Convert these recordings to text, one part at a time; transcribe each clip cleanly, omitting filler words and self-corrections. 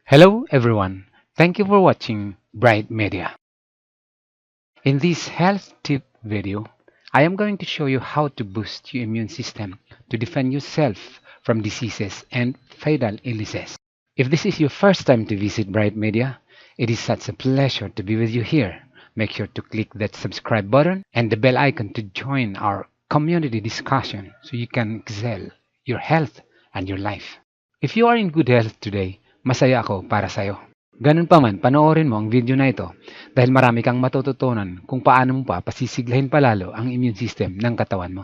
Hello everyone, thank you for watching Bright Media. In this health tip video, I am going to show you how to boost your immune system to defend yourself from diseases and fatal illnesses. If this is your first time to visit Bright Media, it is such a pleasure to be with you here. Make sure to click that subscribe button and the bell icon to join our community discussion so you can excel your health and your life. If you are in good health today, masaya ako para sa'yo. Ganun pa man, panoorin mo ang video na ito dahil marami kang matututunan kung paano mo pa pasisiglahin palalo ang immune system ng katawan mo.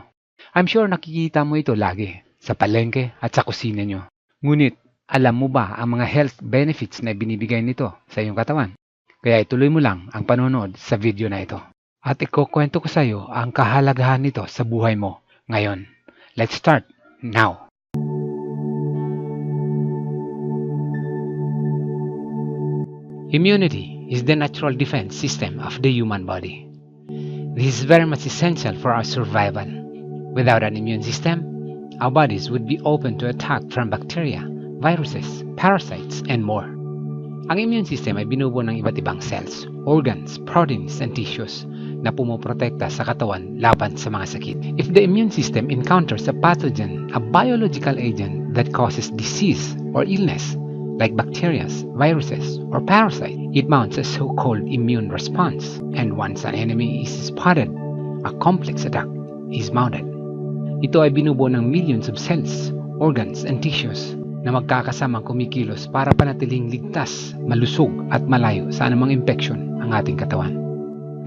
I'm sure nakikita mo ito lagi sa palengke at sa kusina nyo. Ngunit, alam mo ba ang mga health benefits na binibigay nito sa iyong katawan? Kaya ituloy mo lang ang panonood sa video na ito. At ikukwento ko sa iyo ang kahalagahan nito sa buhay mo ngayon. Let's start now! Immunity is the natural defense system of the human body. This is very much essential for our survival. Without an immune system, our bodies would be open to attack from bacteria, viruses, parasites, and more. Ang immune system ay binubuo ng iba't ibang cells, organs, proteins, and tissues na pumoprotekta sa katawan laban sa mga sakit. If the immune system encounters a pathogen, a biological agent that causes disease or illness, like bacteria, viruses, or parasites, it mounts a so-called immune response. And once an enemy is spotted, a complex attack is mounted. Ito ay binubuo ng millions of cells, organs, and tissues na magkakasamang kumikilos para panatiling ligtas, malusog, at malayo sa anumang infection ang ating katawan.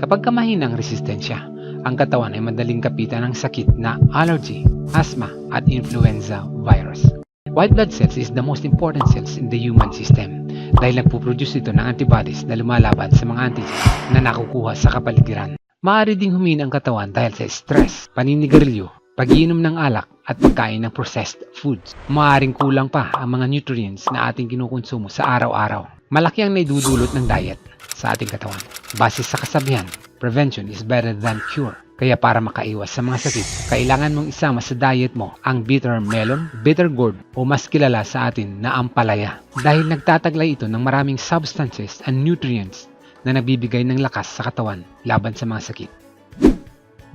Kapag mahina ang resistensya, ang katawan ay madaling kapitan ng sakit na allergy, asthma, at influenza virus. White blood cells is the most important cells in the human system dahil nagpuproduce ito ng antibodies na lumalaban sa mga antigens na nakukuha sa kapaligiran. Maaari ding humina ang katawan dahil sa stress, paninigarilyo, pag-iinom ng alak at pagkain ng processed foods. Maaaring kulang pa ang mga nutrients na ating kinukonsumo sa araw-araw. Malaki ang naidudulot ng diet sa ating katawan. Base sa kasabihan, prevention is better than cure. Kaya para makaiwas sa mga sakit, kailangan mong isama sa diet mo ang bitter melon, bitter gourd o mas kilala sa atin na ampalaya. Dahil nagtataglay ito ng maraming substances and nutrients na nagbibigay ng lakas sa katawan laban sa mga sakit.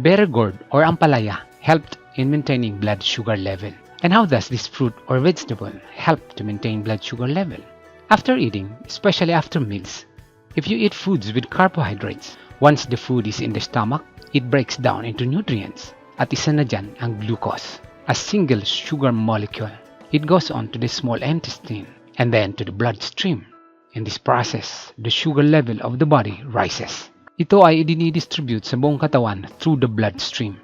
Bitter gourd or ampalaya helped in maintaining blood sugar level. And how does this fruit or vegetable help to maintain blood sugar level? After eating, especially after meals, if you eat foods with carbohydrates, once the food is in the stomach, it breaks down into nutrients. At isa na dyan ang glucose, a single sugar molecule. It goes on to the small intestine and then to the bloodstream. In this process, the sugar level of the body rises. Ito ay idinidistribute sa buong katawan through the bloodstream.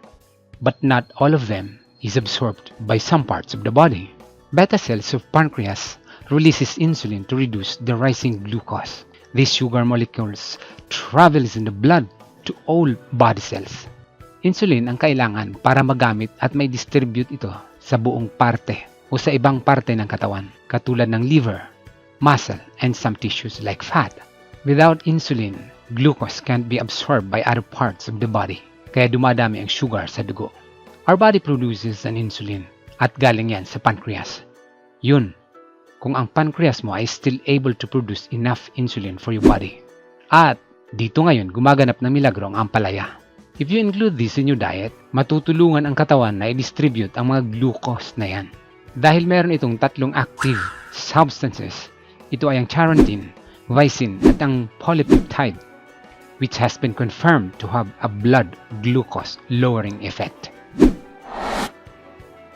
But not all of them is absorbed by some parts of the body. Beta cells of pancreas releases insulin to reduce the rising glucose. These sugar molecules travels in the blood to all body cells. Insulin ang kailangan para magamit at may distribute ito sa buong parte o sa ibang parte ng katawan, katulad ng liver, muscle, and some tissues like fat. Without insulin, glucose can't be absorbed by other parts of the body, kaya dumadami ang sugar sa dugo. Our body produces an insulin at galing yan sa pancreas. Yun, kung ang pancreas mo ay still able to produce enough insulin for your body. At dito ngayon gumaganap ng milagro ang ampalaya. If you include this in your diet, matutulungan ang katawan na i-distribute ang mga glucose na yan. Dahil meron itong tatlong active substances, ito ay ang charantin, vicin, at ang polypeptide, which has been confirmed to have a blood glucose lowering effect.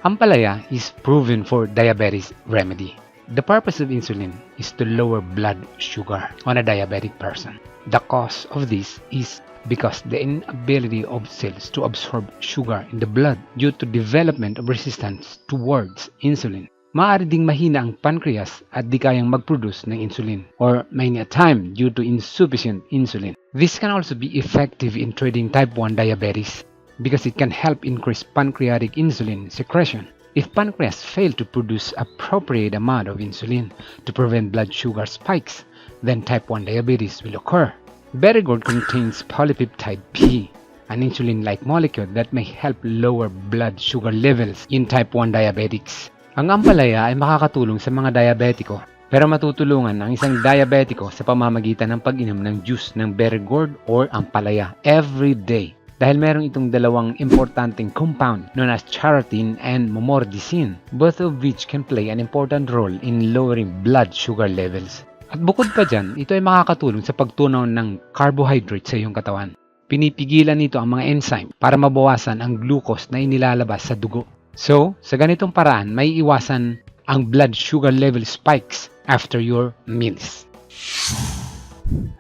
Ampalaya is proven for diabetes remedy. The purpose of insulin is to lower blood sugar on a diabetic person. The cause of this is because the inability of cells to absorb sugar in the blood due to development of resistance towards insulin. Maaari ding mahina ang pancreas at di kayang mag-produce ng insulin or many a time due to insufficient insulin. This can also be effective in treating type 1 diabetes because it can help increase pancreatic insulin secretion. If pancreas fail to produce appropriate amount of insulin to prevent blood sugar spikes, then type 1 diabetes will occur. Bitter gourd contains polypeptide P, an insulin-like molecule that may help lower blood sugar levels in type 1 diabetics. Ang ampalaya ay makakatulong sa mga diabetiko Pero matutulungan ang isang diabetiko sa pamamagitan ng pag-inom ng juice ng bitter gourd or ampalaya every day. Dahil meron itong dalawang importanteng compound known as charotin and momordicin, both of which can play an important role in lowering blood sugar levels. At bukod pa dyan, ito ay makakatulong sa pagtunaw ng carbohydrate sa iyong katawan. Pinipigilan nito ang mga enzyme para mabawasan ang glucose na inilalabas sa dugo. So, sa ganitong paraan, may iwasan ang blood sugar level spikes after your meals.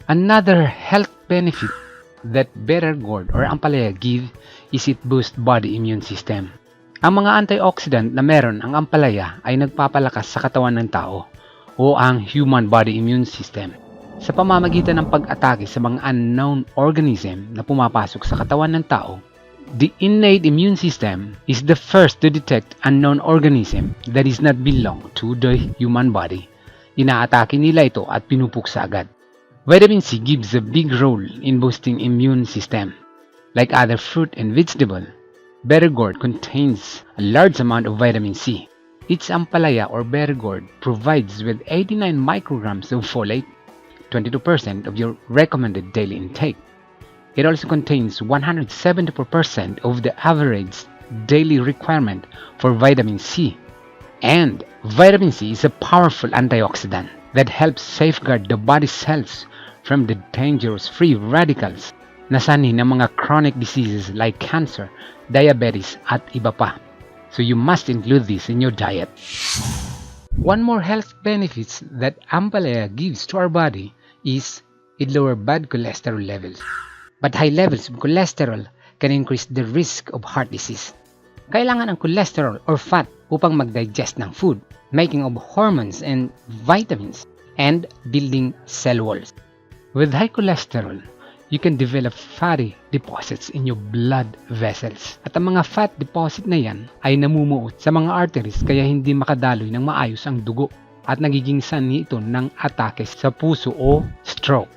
Another health benefit that bitter gourd or ampalaya give is it boosts body immune system. Ang mga antioxidant na meron ang ampalaya ay nagpapalakas sa katawan ng tao o ang human body immune system sa pamamagitan ng pag-atake sa mga unknown organism na pumapasok sa katawan ng tao. The innate immune system is the first to detect unknown organism that is not belong to the human body. Inaatake nila ito at pinupuksa agad. Vitamin C gives a big role in boosting immune system. Like other fruit and vegetable, bitter gourd contains a large amount of vitamin C. Its ampalaya or bitter gourd provides with 89 micrograms of folate, 22% of your recommended daily intake. It also contains 174% of the average daily requirement for vitamin C. And vitamin C is a powerful antioxidant that helps safeguard the body's cells from the dangerous free radicals na sanhi ng mga chronic diseases like cancer, diabetes, at iba pa. So you must include this in your diet. One more health benefits that ampalaya gives to our body is it lowers bad cholesterol levels. But high levels of cholesterol can increase the risk of heart disease. Kailangan ang cholesterol or fat upang mag-digest ng food, making of hormones and vitamins, and building cell walls. With high cholesterol, you can develop fatty deposits in your blood vessels. At ang mga fat deposit na yan ay namumuot sa mga arteries kaya hindi makadaloy ng maayos ang dugo at nagiging sanhi ito ng atake sa puso o stroke.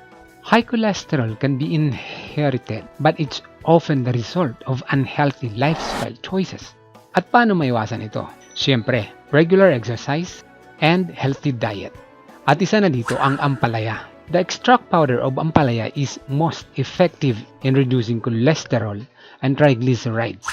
High cholesterol can be inherited but it's often the result of unhealthy lifestyle choices. At paano maiwasan ito? Siyempre, regular exercise and healthy diet. At isa na dito ang ampalaya. The extract powder of ampalaya is most effective in reducing cholesterol and triglycerides.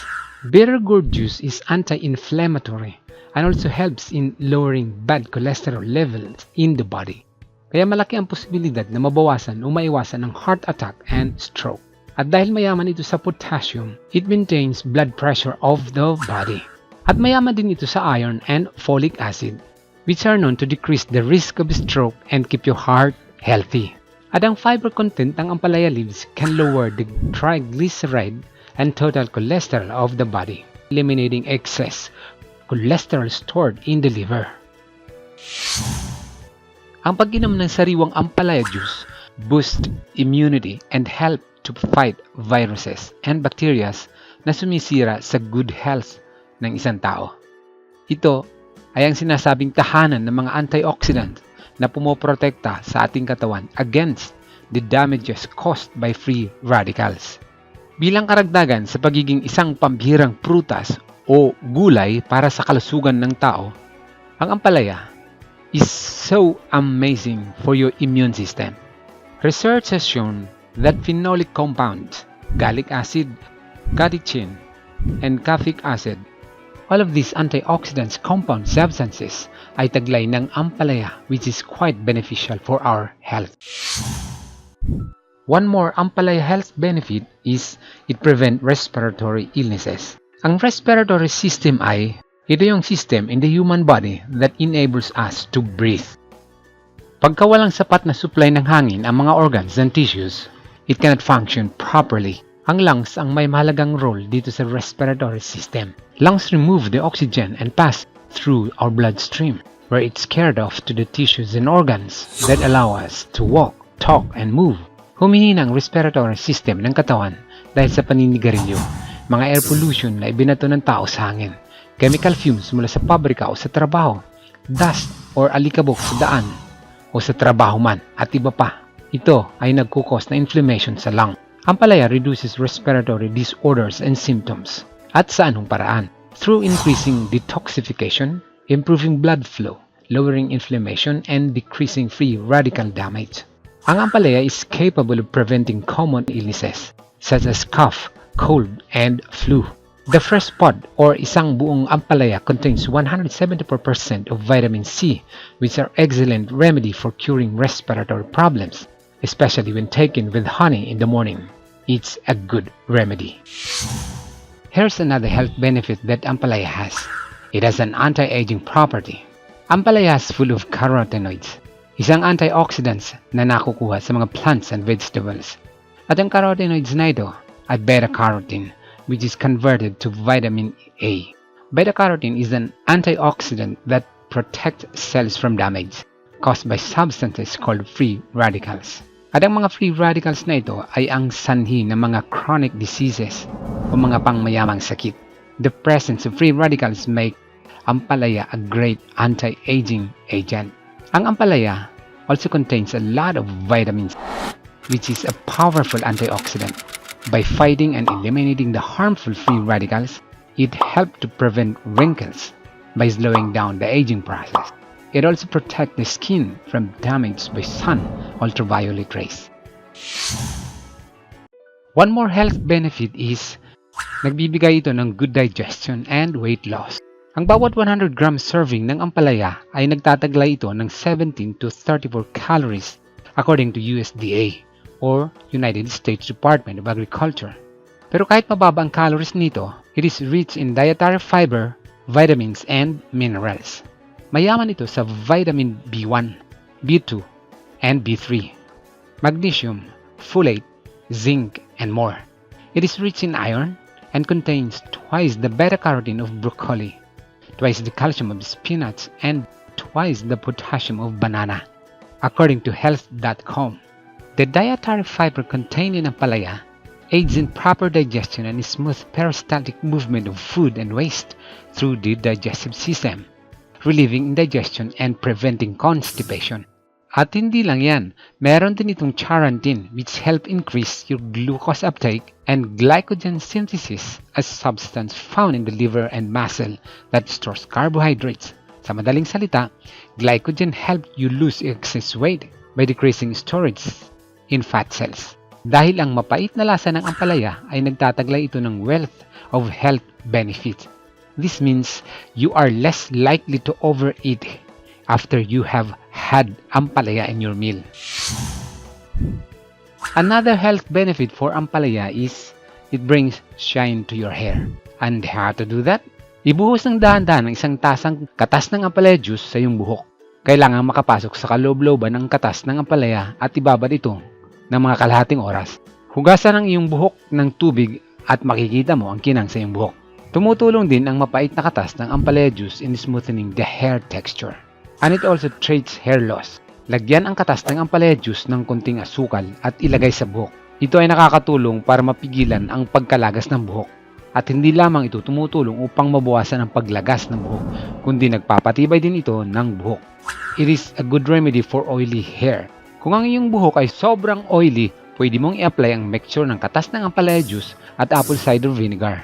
Bitter gourd juice is anti-inflammatory and also helps in lowering bad cholesterol levels in the body. Kaya malaki ang posibilidad na mabawasan o maiwasan ng heart attack and stroke. At dahil mayaman ito sa potassium, it maintains blood pressure of the body. At mayaman din ito sa iron and folic acid, which are known to decrease the risk of stroke and keep your heart healthy. At ang fiber content ng ampalaya leaves can lower the triglyceride and total cholesterol of the body, eliminating excess cholesterol stored in the liver. Ang pag-inom ng sariwang ampalaya juice boosts immunity and help to fight viruses and bacteria na sumisira sa good health ng isang tao. Ito ay ang sinasabing tahanan ng mga antioxidant na pumoprotekta sa ating katawan against the damages caused by free radicals. Bilang karagdagan sa pagiging isang pambihirang prutas o gulay para sa kalusugan ng tao, ang ampalaya is so amazing for your immune system. Research has shown that phenolic compounds, gallic acid, catechin, and caffeic acid, all of these antioxidants compound substances ay taglay ng ampalaya, which is quite beneficial for our health. One more ampalaya health benefit is it prevents respiratory illnesses. Ang respiratory system ay ito yung system in the human body that enables us to breathe. Pagka walang sapat na supply ng hangin ang mga organs and tissues, it cannot function properly. Ang lungs ang may mahalagang role dito sa respiratory system. Lungs remove the oxygen and pass through our bloodstream, where it's carried off to the tissues and organs that allow us to walk, talk, and move. Humihina ang respiratory system ng katawan dahil sa paninigarilyo, mga air pollution na ibinato ng tao sa hangin, chemical fumes mula sa pabrika o sa trabaho, dust or alikabok sa daan o sa trabaho man, at iba pa. Ito ay nagkukos na inflammation sa lung. Ampalaya reduces respiratory disorders and symptoms. At sa anong paraan? Through increasing detoxification, improving blood flow, lowering inflammation and decreasing free radical damage. Ang ampalaya is capable of preventing common illnesses such as cough, cold, and flu. The fresh pod or isang buong ampalaya contains 174% of vitamin C, which are excellent remedy for curing respiratory problems, especially when taken with honey in the morning. It's a good remedy. Here's another health benefit that ampalaya has. It has an anti-aging property. Ampalaya is full of carotenoids, isang antioxidants na nakukuha sa mga plants and vegetables. At ang carotenoids na ito ay beta-carotene, which is converted to vitamin A. Beta-carotene is an antioxidant that protects cells from damage caused by substances called free radicals. At ang mga free radicals na ito ay ang sanhi ng mga chronic diseases o mga pangmayamang sakit. The presence of free radicals make ampalaya a great anti-aging agent. Ang ampalaya also contains a lot of vitamins, which is a powerful antioxidant. By fighting and eliminating the harmful free radicals, it helps to prevent wrinkles by slowing down the aging process. It also protects the skin from damage by sun ultraviolet rays. One more health benefit is nagbibigay ito ng good digestion and weight loss. Ang bawat 100 gram serving ng ampalaya ay nagtataglay ito ng 17 to 34 calories according to USDA or United States Department of Agriculture. Pero kahit mababa ang calories nito, it is rich in dietary fiber, vitamins, and minerals. Mayaman ito sa vitamin B1, B2, and B3, magnesium, folate, zinc, and more. It is rich in iron and contains twice the beta-carotene of broccoli, twice the calcium of spinach, and twice the potassium of banana, according to health.com. The dietary fiber contained in ampalaya aids in proper digestion and smooth peristaltic movement of food and waste through the digestive system, relieving indigestion and preventing constipation. At hindi lang yan, meron din itong charantin which help increase your glucose uptake and glycogen synthesis, a substance found in the liver and muscle that stores carbohydrates. Sa madaling salita, glycogen helps you lose excess weight by decreasing storage in fat cells. Dahil ang mapait na lasa ng ampalaya ay nagtataglay ito ng wealth of health benefits. This means you are less likely to overeat after you have had ampalaya in your meal. Another health benefit for ampalaya is it brings shine to your hair. And how to do that? Ibuhos ng dahan-dahan ng isang tasang katas ng ampalaya juice sa iyong buhok. Kailangan makapasok sa kaloob-looban ng katas ng ampalaya at ibabad ito ng mga kalahating oras. Hugasan ang iyong buhok ng tubig at makikita mo ang kinang sa iyong buhok. Tumutulong din ang mapait na katas ng ampalaya juice in smoothening the hair texture. And it also treats hair loss. Lagyan ang katas ng ampalaya juice ng konting asukal at ilagay sa buhok. Ito ay nakakatulong para mapigilan ang pagkalagas ng buhok. At hindi lamang ito tumutulong upang mabawasan ang paglagas ng buhok, kundi nagpapatibay din ito ng buhok. It is a good remedy for oily hair. Kung ang iyong buhok ay sobrang oily, pwede mong i-apply ang mixture ng katas ng ampalaya juice at apple cider vinegar.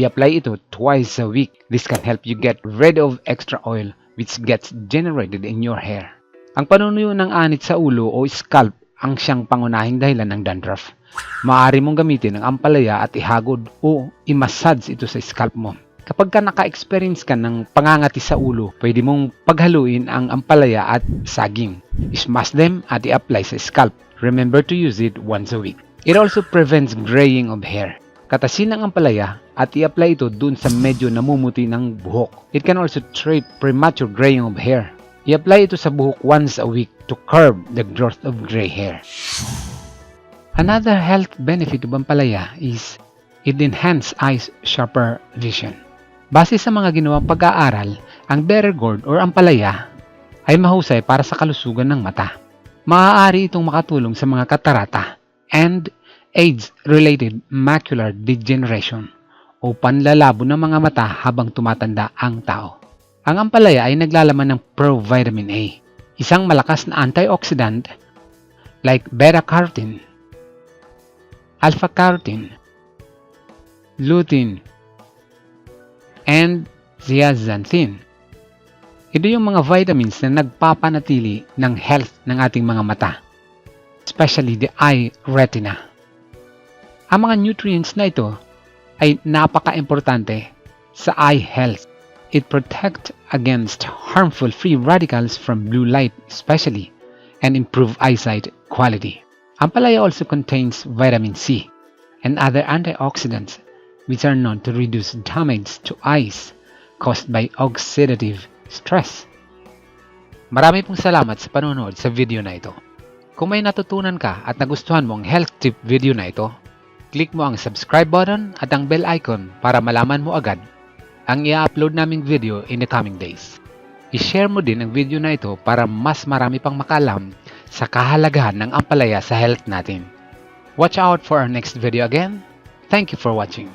I-apply ito twice a week. This can help you get rid of extra oil which gets generated in your hair. Ang panunuyo ng anit sa ulo o scalp ang siyang pangunahing dahilan ng dandruff. Maaari mong gamitin ang ampalaya at ihagod o i-massage ito sa scalp mo. Kapag ka naka-experience ka ng pangangati sa ulo, pwede mong paghaluin ang ampalaya at saging. Smash them at i-apply sa scalp. Remember to use it once a week. It also prevents graying of hair. Katasin ang ampalaya at i-apply ito dun sa medyo namumuti ng buhok. It can also treat premature graying of hair. I-apply ito sa buhok once a week to curb the growth of gray hair. Another health benefit of ampalaya is it enhances eyes sharper vision. Base sa mga ginawang pag-aaral, ang bitter gourd or ampalaya ay mahusay para sa kalusugan ng mata. Maaari itong makatulong sa mga katarata and age-related macular degeneration o panlalabo ng mga mata habang tumatanda ang tao. Ang ampalaya ay naglalaman ng pro-vitamin A, isang malakas na antioxidant like beta-carotene, alpha-carotene, lutein, and zeaxanthin. Ito yung mga vitamins na nagpapanatili ng health ng ating mga mata, especially the eye retina. Ang mga nutrients na ito ay napaka-importante sa eye health. It protects against harmful free radicals from blue light especially and improve eyesight quality. Ampalaya also contains vitamin C and other antioxidants which are known to reduce damage to eyes caused by oxidative stress. Marami pong salamat sa panonood sa video na ito. Kung may natutunan ka at nagustuhan mo ang health tip video na ito, click mo ang subscribe button at ang bell icon para malaman mo agad ang i-upload naming video in the coming days. I-share mo din ang video na ito para mas marami pang makaalam sa kahalagahan ng ampalaya sa health natin. Watch out for our next video again. Thank you for watching.